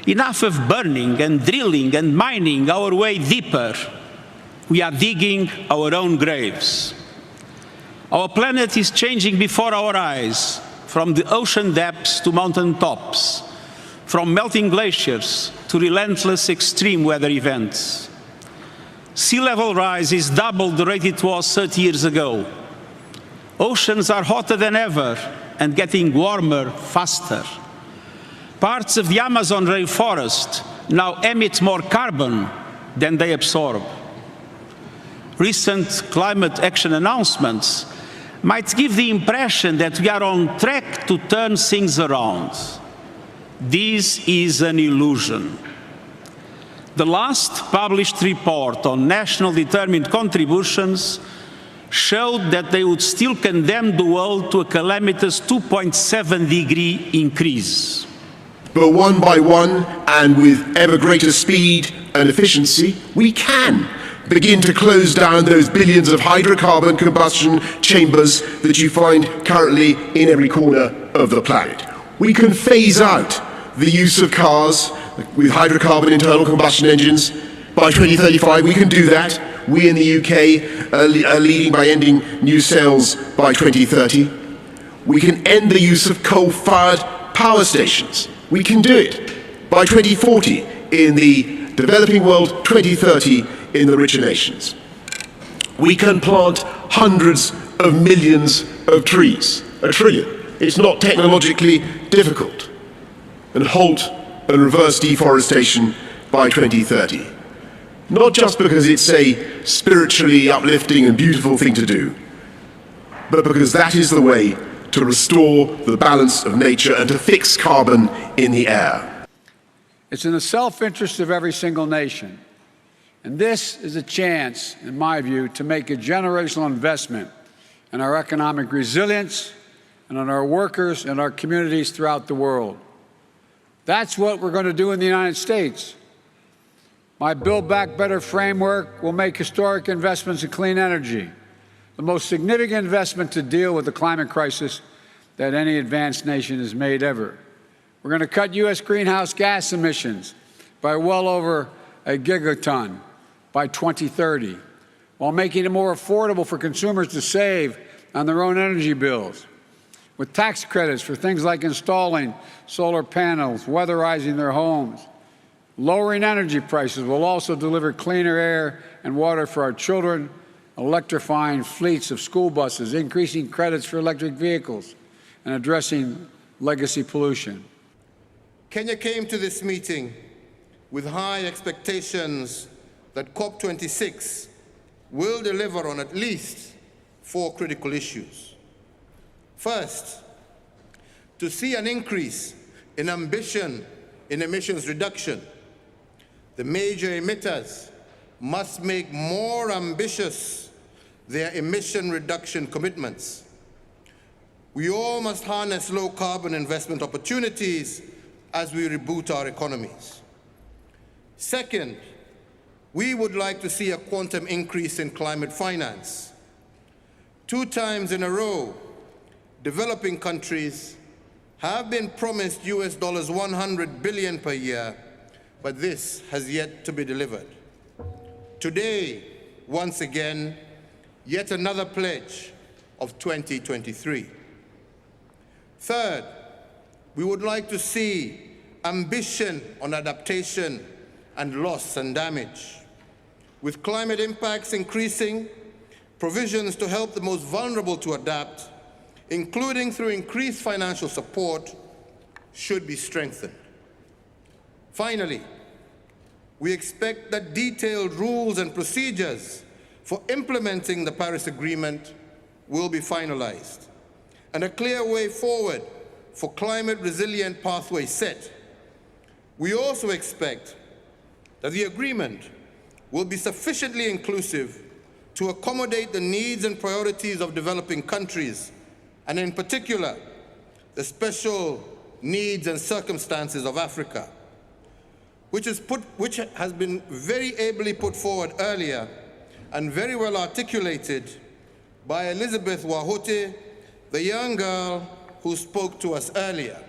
Enough of burning and drilling and mining our way deeper. We are digging our own graves. Our planet is changing before our eyes, from the ocean depths to mountain tops, from melting glaciers to relentless extreme weather events. Sea level rise is double the rate it was 30 years ago. Oceans are hotter than ever and getting warmer faster. Parts of the Amazon rainforest now emit more carbon than they absorb. Recent climate action announcements might give the impression that we are on track to turn things around. This is an illusion. The last published report on national determined contributions showed that they would still condemn the world to a calamitous 2.7-degree increase. But one by one, and with ever greater speed and efficiency, we can begin to close down those billions of hydrocarbon combustion chambers that you find currently in every corner of the planet. We can phase out the use of cars with hydrocarbon internal combustion engines. By 2035, we can do that. We in the UK are leading by ending new sales by 2030. We can end the use of coal-fired power stations. We can do it by 2040 in the developing world, 2030 in the richer nations. We can plant hundreds of millions of trees, 1 trillion. It's not technologically difficult. And halt and reverse deforestation by 2030. Not just because it's a spiritually uplifting and beautiful thing to do, but because that is the way to restore the balance of nature and to fix carbon in the air. It's in the self-interest of every single nation. And this is a chance, in my view, to make a generational investment in our economic resilience and in our workers and our communities throughout the world. That's what we're going to do in the United States. My Build Back Better framework will make historic investments in clean energy, the most significant investment to deal with the climate crisis that any advanced nation has made ever. We're going to cut U.S. greenhouse gas emissions by well over a gigaton by 2030, while making it more affordable for consumers to save on their own energy bills, with tax credits for things like installing solar panels, weatherizing their homes. Lowering energy prices will also deliver cleaner air and water for our children, electrifying fleets of school buses, increasing credits for electric vehicles, and addressing legacy pollution. Kenya came to this meeting with high expectations that COP26 will deliver on at least 4 critical issues. First, to see an increase in ambition in emissions reduction. The major emitters must make more ambitious their emission reduction commitments. We all must harness low-carbon investment opportunities as we reboot our economies. Second, we would like to see a quantum increase in climate finance. 2 times in a row, developing countries have been promised US $100 billion per year, but this has yet to be delivered. Today, once again, yet another pledge of 2023. Third, we would like to see ambition on adaptation and loss and damage. With climate impacts increasing, provisions to help the most vulnerable to adapt, including through increased financial support, should be strengthened. Finally, we expect that detailed rules and procedures for implementing the Paris Agreement will be finalized, and a clear way forward for climate-resilient pathways set. We also expect that the agreement will be sufficiently inclusive to accommodate the needs and priorities of developing countries, and in particular, the special needs and circumstances of Africa, which has been very ably put forward earlier and very well articulated by Elizabeth Wahote, the young girl who spoke to us earlier.